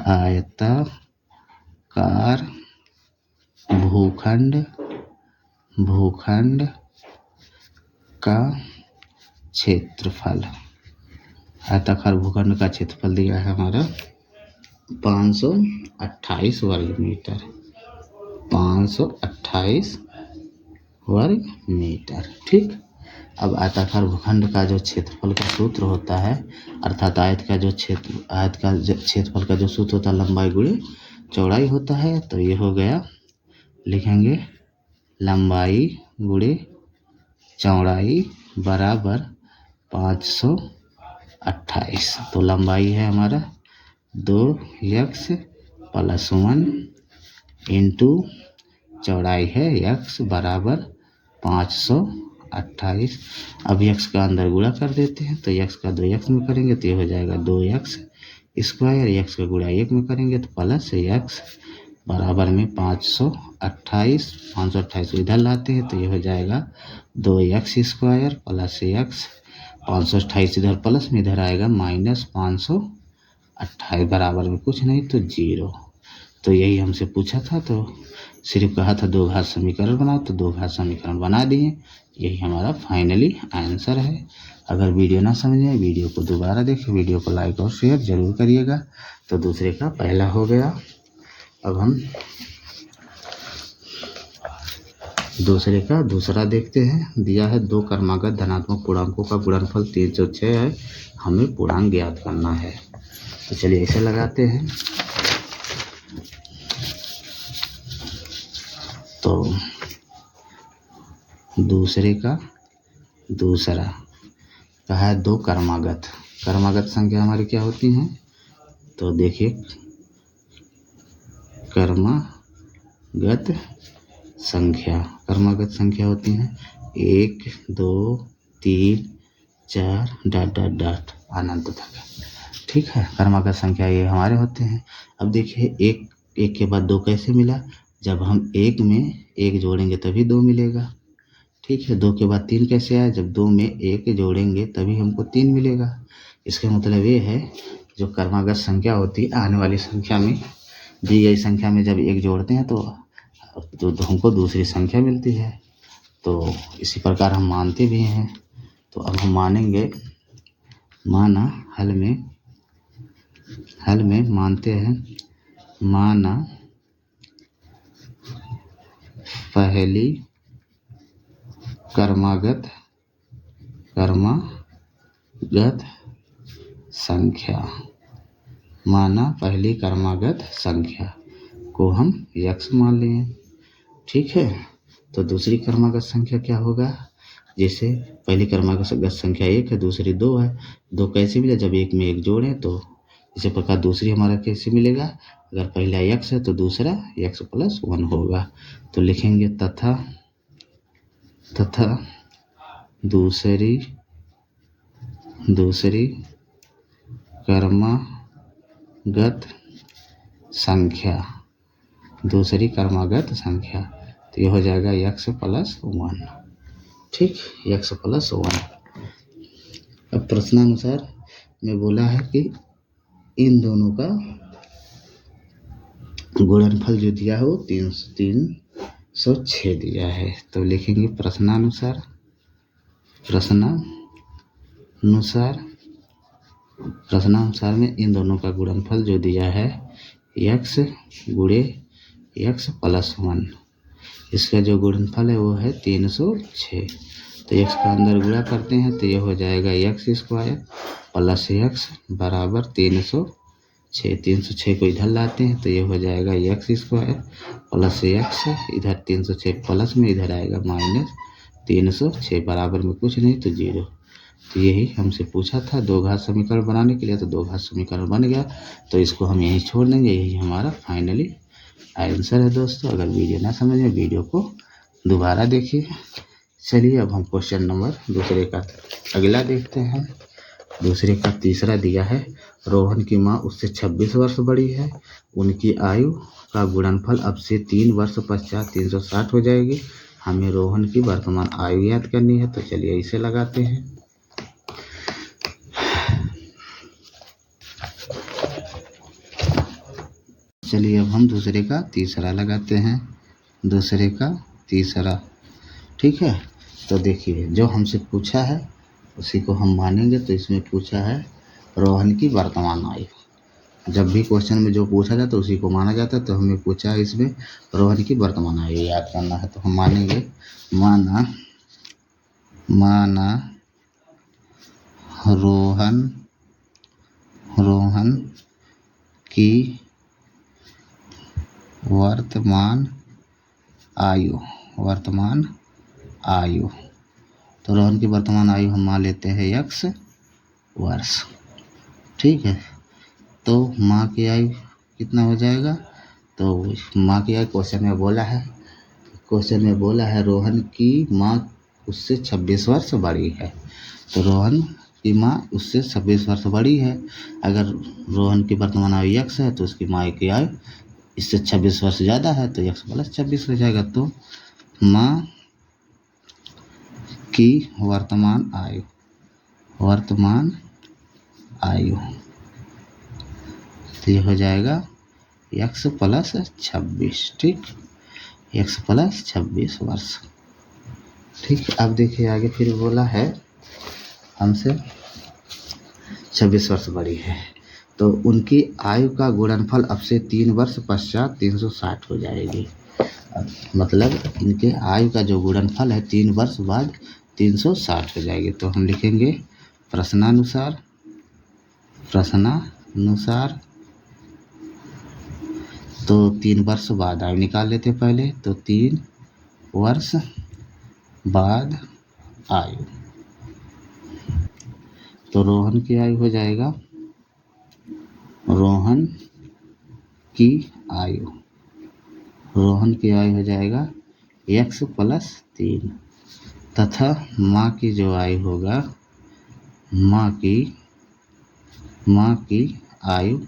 आयताकार भूखंड का क्षेत्रफल, आयताकार भूखंड का क्षेत्रफल दिया है हमारा 528 वर्ग मीटर, 528 वर्ग मीटर, ठीक। अब आयताकार भूखंड का जो क्षेत्रफल का सूत्र होता है, अर्थात आयत का क्षेत्रफल का जो सूत्र होता है लंबाई गुणे चौड़ाई होता है। तो ये हो गया, लिखेंगे लंबाई गुणे चौड़ाई बराबर 528। तो लंबाई है हमारा 2x + 1 इंटू चौड़ाई है x बराबर 528। अब x का अंदर गुणा कर देते हैं, तो x का 2x में करेंगे तो ये हो जाएगा 2x स्क्वायर, x का गुणा 1 में करेंगे तो +x बराबर में 528 इधर लाते हैं तो ये हो जाएगा 2x स्क्वायर +x, 528 इधर प्लस में इधर आएगा -528 बराबर में कुछ नहीं तो 0। तो यही हमसे पूछा था, तो सिर्फ कहा था दो घात समीकरण बनाओ, तो दो घात समीकरण बना दिए। यही हमारा फाइनली आंसर है। अगर वीडियो ना समझे वीडियो को दोबारा देखें, वीडियो को लाइक और शेयर जरूर करिएगा। तो दूसरे का पहला हो गया। अब हम दूसरे का दूसरा देखते हैं। दिया है दो क्रमागत धनात्मक पूर्णांकों का गुणनफल 306 है, हमें पूर्णांक ज्ञात करना है। तो चलिए इसे लगाते हैं। तो दूसरे का दूसरा कहा है दो क्रमागत संख्या हमारी क्या होती हैं, तो देखिए क्रमागत संख्या होती हैं 1 2 3 4 ... अनंत तक, ठीक है। क्रमागत संख्या ये हमारे होते हैं। अब देखिए एक के बाद दो कैसे मिला, जब हम एक में एक जोड़ेंगे तभी दो मिलेगा, ठीक है। दो के बाद तीन कैसे आया, जब दो में एक जोड़ेंगे तभी हमको तीन मिलेगा। इसका मतलब ये है जो क्रमागत संख्या होती है आने वाली संख्या में दी गई संख्या में जब एक जोड़ते हैं तो हमको दूसरी संख्या मिलती है। तो इसी प्रकार हम मानते भी हैं। तो अब हम मानेंगे, माना हल में मानते हैं, माना पहली क्रमागत संख्या, माना पहली क्रमागत संख्या को हम x मान लें। ठीक है, तो दूसरी क्रमागत संख्या क्या होगा? जैसे पहली क्रमागत संख्या 1 है, दूसरी 2 है। 2 कैसे मिला? जब एक में एक जोड़ें तो इसी प्रकार दूसरी हमारा कैसे मिलेगा? अगर पहला x है तो दूसरा x + 1 होगा। तो लिखेंगे तथा दूसरी क्रमागत संख्या, तो ये हो जाएगा x + 1। ठीक, x + 1। अब प्रश्नानुसार में बोला है कि इन दोनों का गुणनफल जो दिया है वो 306 दिया है। तो लिखेंगे प्रश्नानुसार में इन दोनों का गुणनफल जो दिया है x × x + 1, इसका जो गुणनफल है वो है 306। तो x का अंदर गुणा करते हैं तो ये हो जाएगा x² + x बराबर 306। 306 को इधर लाते हैं तो ये हो जाएगा x² + x, इधर 306 प्लस में इधर आएगा -306, बराबर में कुछ नहीं तो 0। तो यही हमसे पूछा था दो घात समीकरण बनाने के लिए, तो दो घात समीकरण बन गया। तो इसको हम यहीं छोड़ देंगे, यही हमारा फाइनली आंसर है दोस्तों। अगर वीडियो ना समझ में, वीडियो को दोबारा देखिए। चलिए अब हम क्वेश्चन नंबर दूसरे का अगला देखते हैं। दूसरे का तीसरा दिया है, रोहन की माँ उससे 26 वर्ष बड़ी है, उनकी आयु का गुणनफल अब से 3 वर्ष पश्चात 360 हो जाएगी। हमें रोहन की वर्तमान आयु याद करनी है। तो चलिए इसे लगाते हैं। चलिए अब हम दूसरे का तीसरा लगाते हैं। दूसरे का तीसरा, ठीक है। तो देखिए जो हमसे पूछा है उसी को हम मानेंगे। तो इसमें पूछा है रोहन की वर्तमान आयु। जब भी क्वेश्चन में जो पूछा जाता है उसी को माना जाता है। तो हमें पूछा है इसमें रोहन की वर्तमान आयु याद करना है। तो हम मानेंगे, माना रोहन की वर्तमान आयु। तो रोहन की वर्तमान आयु हम मान लेते हैं x वर्ष। ठीक है, तो माँ की आयु कितना हो जाएगा? तो माँ की आयु क्वेश्चन में बोला है रोहन की माँ उससे 26 वर्ष बड़ी है। तो रोहन की माँ उससे 26 वर्ष बड़ी है। अगर रोहन की वर्तमान आयु x है तो उसकी माँ की आयु इससे 26 वर्ष ज़्यादा है, तो x + 26 हो जाएगा। तो माँ की वर्तमान आयु तो ये हो जाएगा x + 26। ठीक, x + 26 वर्ष। ठीक, अब देखिए आगे फिर बोला है हमसे 26 वर्ष बड़ी है, तो उनकी आयु का गुणनफल अब से 3 वर्ष पश्चात 360 हो जाएगी। मतलब इनके आयु का जो गुणनफल है 3 वर्ष बाद 360 हो जाएगी। तो हम लिखेंगे प्रश्नानुसार तो 3 वर्ष बाद आयु निकाल लेते पहले। तो 3 वर्ष बाद आयु, तो रोहन की आयु हो जाएगा, रोहन की आयु हो जाएगा x + 3 तथा माँ की जो आयु होगा, माँ की आयु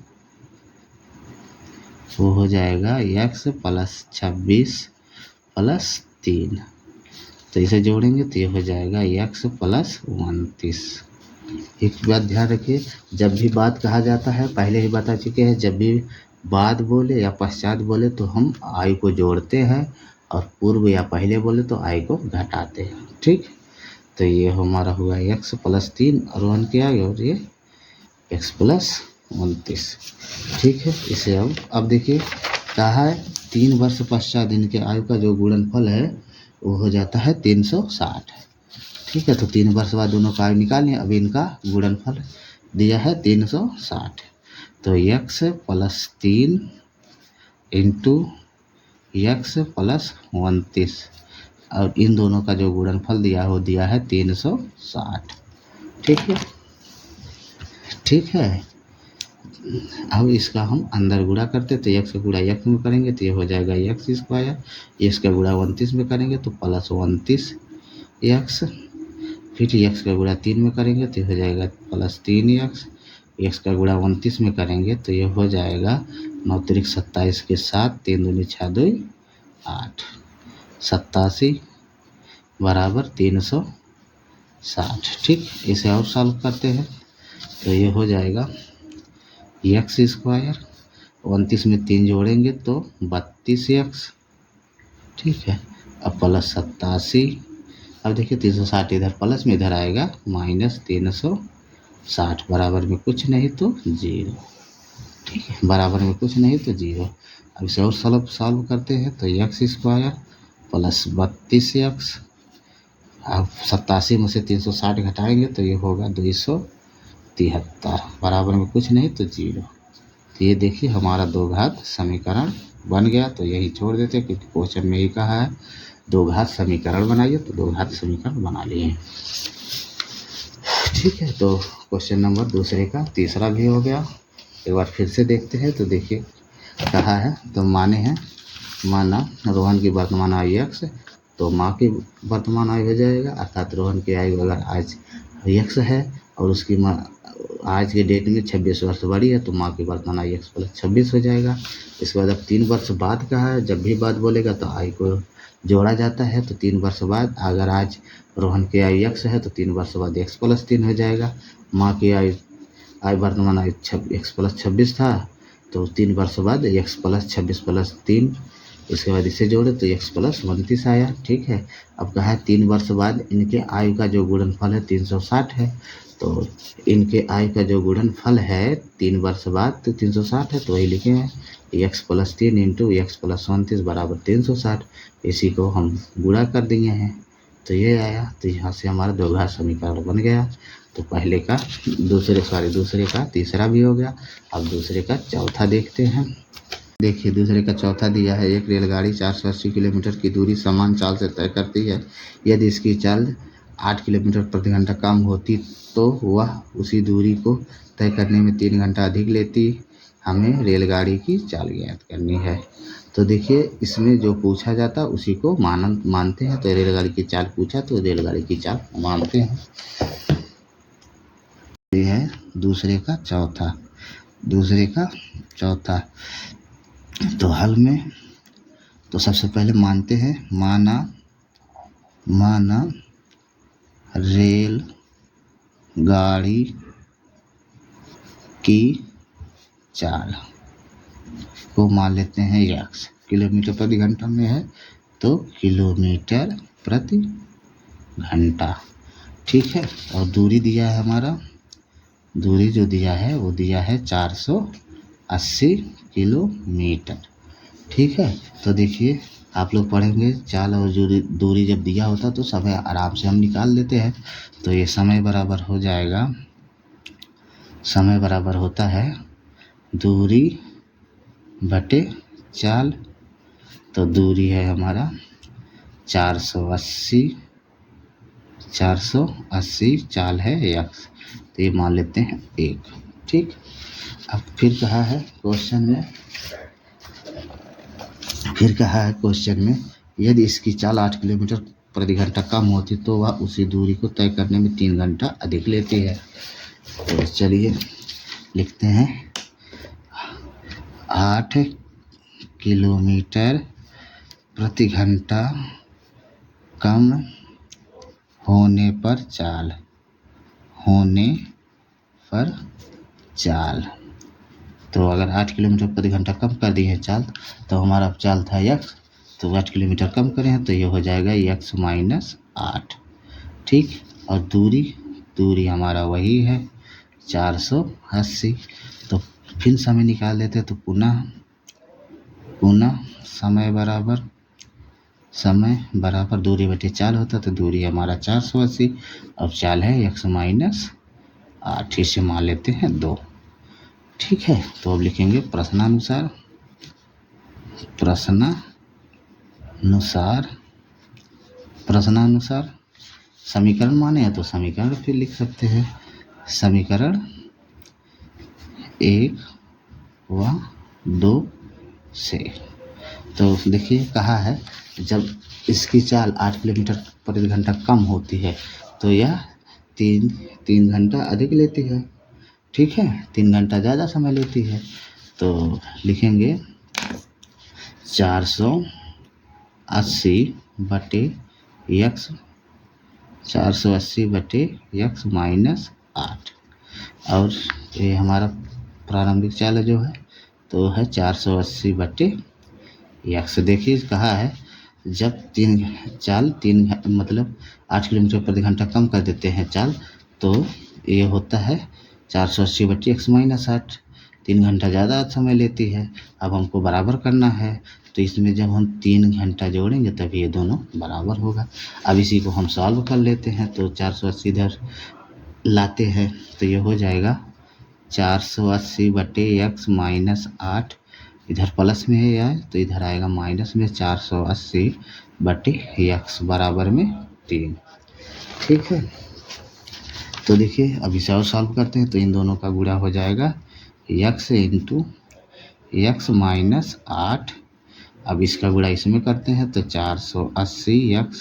वो हो जाएगा x + 26 + 3। तो इसे जोड़ेंगे तो ये हो जाएगा x + 29। एक बात ध्यान रखिए, जब भी बात कहा जाता है, पहले ही बता चुके हैं, जब भी बाद बोले या पश्चात बोले तो हम आय को जोड़ते हैं, और पूर्व या पहले बोले तो आय को घटाते हैं। ठीक, तो ये हमारा हुआ x प्लस 3 और 1 क्या है, और ये x प्लस 29। ठीक है, इसे अब देखिए कहा है 3 वर्ष पश्चात इनके आयु का जो गुणनफल है वो हो जाता है 360। ठीक है, तो 3 वर्ष बाद दोनों का आयु निकालें। अब इनका गुणनफल दिया है 360, तो x plus 3 into x plus 29, और इन दोनों का जो गुणनफल दिया वो दिया है 360। ठीक है, ठीक है। अब इसका हम अंदर गुणा करते, तो x का गुणा x में करेंगे तो ये हो जाएगा x स्क्वायर, इसका गुणा 29 में करेंगे तो प्लस 29x, फिर x का गुणा 3 में करेंगे तो ये हो जाएगा प्लस 3x, x का गुणा 29 में करेंगे तो ये हो जाएगा 9 त्रिक 27 के साथ 3 दूनी 6 2 8, 87 बराबर 360। ठीक, इसे और सॉल्व करते हैं तो ये हो जाएगा एक्स स्क्वायर 29 में 3 जोड़ेंगे तो 32x। ठीक है, अब प्लस 87, अब देखिए 360 इधर प्लस में इधर आएगा माइनस 360, बराबर में कुछ नहीं तो 0। ठीक है, बराबर में कुछ नहीं तो 0। अब इसे और सॉल्व करते हैं तो एक्स स्क्वायर प्लस 32x, अब 87 में से 360 घटाएंगे तो ये होगा 273, बराबर में कुछ नहीं तो 0। तो ये देखिए हमारा दो घात समीकरण बन गया। तो यही छोड़ देते क्योंकि क्वेश्चन में ही कहा है दो घात समीकरण बनाइए, तो दो घात समीकरण बना लिए। ठीक है, तो क्वेश्चन नंबर दूसरे का तीसरा भी हो गया। एक बार फिर से देखते हैं तो देखिए कहा है, तो माना रोहन की वर्तमान आयु x, तो माँ की वर्तमान आयु हो जाएगा, अर्थात रोहन की आयु अगर आज x है और उसकी माँ आज के डेट में 26 वर्ष बड़ी है, तो माँ की वर्तमान आयु x प्लस 26 हो जाएगा। इसके बाद अब 3 वर्ष बाद कहा है, जब भी बाद बोलेगा तो आयु को जोड़ा जाता है, तो 3 वर्ष बाद अगर आज रोहन की आयु x है तो 3 वर्ष बाद x प्लस 3 हो जाएगा। माँ की आयु वर्तमान आयु x प्लस 26 था, तो 3 वर्ष बाद x प्लस 26 प्लस 3, इसके बाद इसे जोड़े तो x प्लस 29 आया। ठीक है, अब कहा है 3 वर्ष बाद इनके आयु का जो गुणनफल है 360 है, तो इनके आयु का जो गुणनफल है 3 वर्ष बाद तो 360 है, तो वही लिखे हैं x plus 3 into x plus 29 बराबर 360। इसी को हम गुणा कर दिए हैं तो ये आया, तो यहाँ से हमारा दो घात समीकरण बन गया। तो पहले का दूसरे का तीसरा भी हो गया। अब दूसरे का चौथा देखते हैं। देखिए दूसरे का चौथा दिया है, एक रेलगाड़ी 480 किलोमीटर की दूरी समान चाल से तय करती है। यदि इसकी चाल 8 किलोमीटर प्रति घंटा कम होती तो वह उसी दूरी को तय करने में 3 घंटा अधिक लेती। हमें रेलगाड़ी की चाल ज्ञात करनी है। तो देखिए इसमें जो पूछा जाता उसी को मानते हैं। तो रेलगाड़ी की चाल पूछा तो रेलगाड़ी की चाल मानते हैं। ये है दूसरे का चौथा। तो हल में तो सबसे पहले मानते हैं, माना रेल गाड़ी की चाल को मान लेते हैं x, किलोमीटर प्रति घंटा में है तो किलोमीटर प्रति घंटा। ठीक है, और दूरी दिया है हमारा, दूरी जो दिया है वो दिया है 480 किलोमीटर। ठीक है, तो देखिए आप लोग पढ़ेंगे चाल और दूरी जब दिया होता तो समय आराम से हम निकाल लेते हैं। तो ये समय बराबर हो जाएगा, समय बराबर होता है दूरी बटे चाल। तो दूरी है हमारा 480, चाल है x, तो ये मान लेते हैं 1। ठीक, अब फिर कहा है क्वेश्चन में यदि इसकी चाल 8 किलोमीटर प्रति घंटा कम होती तो वह उसी दूरी को तय करने में 3 घंटा अधिक लेती है। तो चलिए लिखते हैं 8 किलोमीटर प्रति घंटा कम होने पर होने पर चाल। तो अगर 8 किलोमीटर प्रति घंटा कम कर दी है चाल, तो हमारा चाल था x, तो 8 किलोमीटर कम करें हैं तो ये हो जाएगा x माइनस 8। ठीक, और दूरी हमारा वही है 480। तो फिर समय निकाल लेते हैं, तो पुनः समय बराबर दूरी बटे चाल होता, तो दूरी हमारा 480 और चाल है x माइनस 8, इसे मान लेते हैं 2। ठीक है, तो अब लिखेंगे प्रश्नानुसार समीकरण माने हैं तो समीकरण फिर लिख सकते हैं। समीकरण 1 व 2 से, तो देखिए कहा है जब इसकी चाल 8 किलोमीटर प्रति घंटा कम होती है तो यह 3 घंटा अधिक लेती है। ठीक है, 3 घंटा ज़्यादा समय लेती है। तो लिखेंगे 480 बटे x माइनस 8, और ये हमारा प्रारंभिक चाल जो है तो है 480 बटे x। देखिए कहा है जब 3 मतलब 8 किलोमीटर प्रति घंटा कम कर देते हैं चाल, तो ये होता है 480 बटे x माइनस 8, 3 घंटा ज़्यादा समय लेती है। अब हमको बराबर करना है, तो इसमें जब हम 3 घंटा जोड़ेंगे तभी ये दोनों बराबर होगा। अब इसी को हम सॉल्व कर लेते हैं, तो 480 इधर लाते हैं तो ये हो जाएगा 480 बटे x माइनस 8, इधर प्लस में है यह तो इधर आएगा माइनस में 480 बटे x बराबर में 3। ठीक है, तो देखिए अब इसे और सॉल्व करते हैं, तो इन दोनों का गुणा हो जाएगा x इंटू x माइनस 8। अब इसका गुणा इसमें करते हैं तो 480 x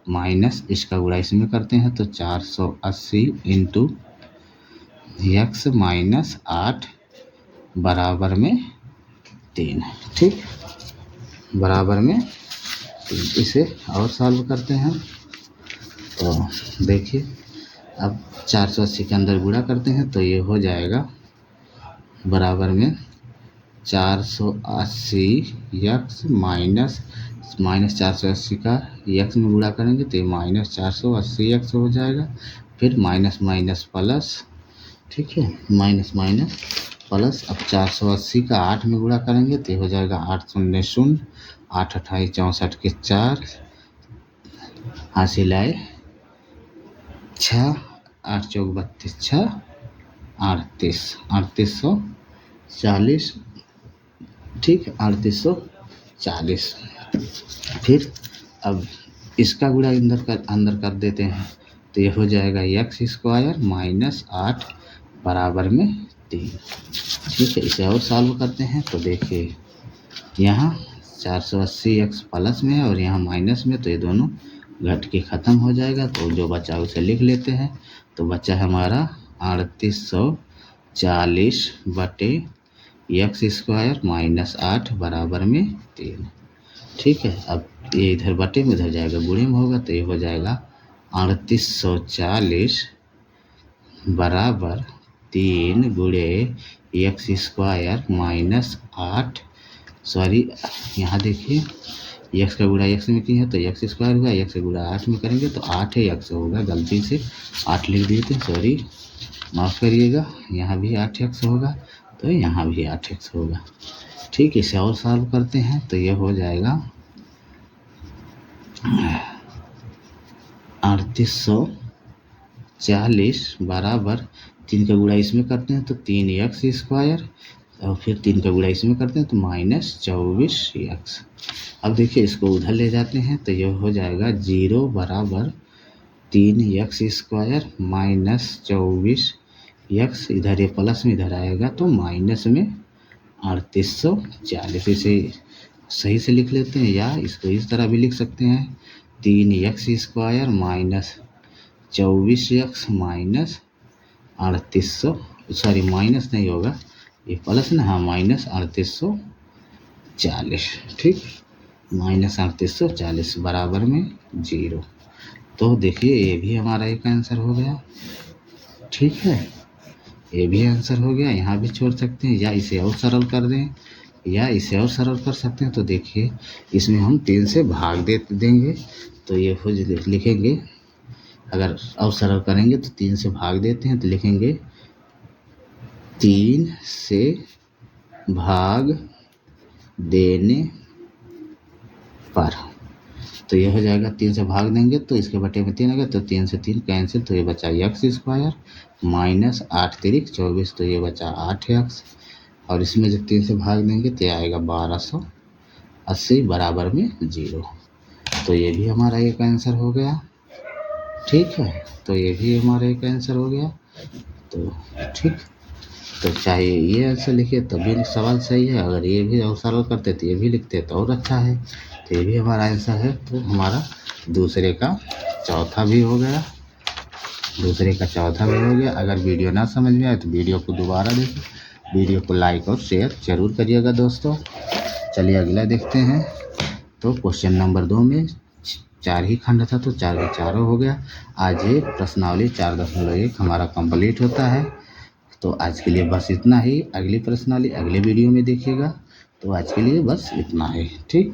माइनस इसका गुणा इसमें करते हैं तो 480 इंटू x माइनस 8 बराबर में 3। ठीक, बराबर में 3। इसे और सॉल्व करते हैं, तो देखिए अब 480 के अंदर गुणा करते हैं तो ये हो जाएगा बराबर में 480 x माइनस 480 का x में गुणा करेंगे तो ये माइनस 480 x हो जाएगा। फिर माइनस माइनस प्लस, ठीक है, माइनस प्लस। अब 480 का 8 में गुणा करेंगे तो ये हो जाएगा 8 शून्य 0, 8 28 64 के 4, हासिल आए 6, 8 चौक 32, 6 3840। ठीक, 3840। फिर अब इसका गुणा अंदर कर देते हैं तो ये हो जाएगा x स्क्वायर माइनस 8 बराबर में 3। ठीक है, इसे और सॉल्व करते हैं, तो देखिए यहाँ 480 x प्लस में है और यहाँ माइनस में, तो ये दोनों घट के ख़त्म हो जाएगा। तो जो बचा उसे लिख लेते हैं, तो बचा हमारा 3840 बटे x स्क्वायर माइनस 8 बराबर में 3। ठीक है, अब ये इधर बटे में उधर जाएगा, गुणे में होगा तो ये हो जाएगा 3840 बराबर 3 गुणे x स्क्वायर माइनस 8, सॉरी यहाँ देखिए x का गुणा x में किए हैं तो x स्क्वायर हुआ, x का गुणा 8 में करेंगे तो 8 है x होगा, गलती से 8 लिख दिए थे, सॉरी माफ़ करिएगा। यहाँ भी 8x होगा तो यहाँ भी 8x होगा। ठीक, इसे और सॉल्व करते हैं तो ये हो जाएगा 3840 बराबर 3 का गुणा इसमें करते हैं तो 3x स्क्वायर, और फिर 3 का गुणा इसमें करते हैं तो माइनस 24x। अब देखिए इसको उधर ले जाते हैं तो ये हो जाएगा 0 बराबर 3x स्क्वायर माइनस 24x, इधर ये प्लस में इधर आएगा तो माइनस में 3840। इसे सही से लिख लेते हैं, या इसको इस तरह भी लिख सकते हैं 3x square minus 24x minus 3800, sorry minus नहीं होगा ये प्लस ना, हाँ माइनस 3840। ठीक, माइनस 3840 बराबर में 0। तो देखिए ये भी हमारा एक आंसर हो गया। ठीक है, ये भी आंसर हो गया। यहाँ भी छोड़ सकते हैं या इसे और सरल कर दें या इसे और सरल कर सकते हैं। तो देखिए इसमें हम 3 से भाग देंगे तो ये हो लिखेंगे, अगर और सरल करेंगे तो 3 से भाग देते हैं तो लिखेंगे 3 से भाग देने पर, तो ये हो जाएगा 3 से भाग देंगे तो इसके बटे में 3 आएगा, तो 3 से 3 कैंसिल, तो ये बचा x स्क्वायर माइनस 8 तिरिक 24, तो ये बचा 8x, और इसमें जब 3 से भाग देंगे तो ये आएगा 1280 बराबर में 0। तो ये भी हमारा एक आंसर हो गया। ठीक है, तो ये भी हमारा एक आंसर हो गया। तो ठीक, तो चाहे ये आंसर लिखे तब भी सवाल सही है, अगर ये भी और सरल करते तो ये भी लिखते तो और अच्छा है। तो ये भी हमारा आंसर है। तो हमारा दूसरे का चौथा भी हो गया, अगर वीडियो ना समझ में आए तो वीडियो को दोबारा देखें, वीडियो को लाइक और शेयर जरूर करिएगा दोस्तों। चलिए अगला देखते हैं। तो क्वेश्चन नंबर 2 में 4 ही खंड था तो 4 के चारों हो गया। आज ये प्रश्नावली 4.1 हमारा कंप्लीट होता है। तो आज के लिए बस इतना ही, अगली प्रश्नावली अगले वीडियो में देखिएगा। तो आज के लिए बस इतना ही, ठीक।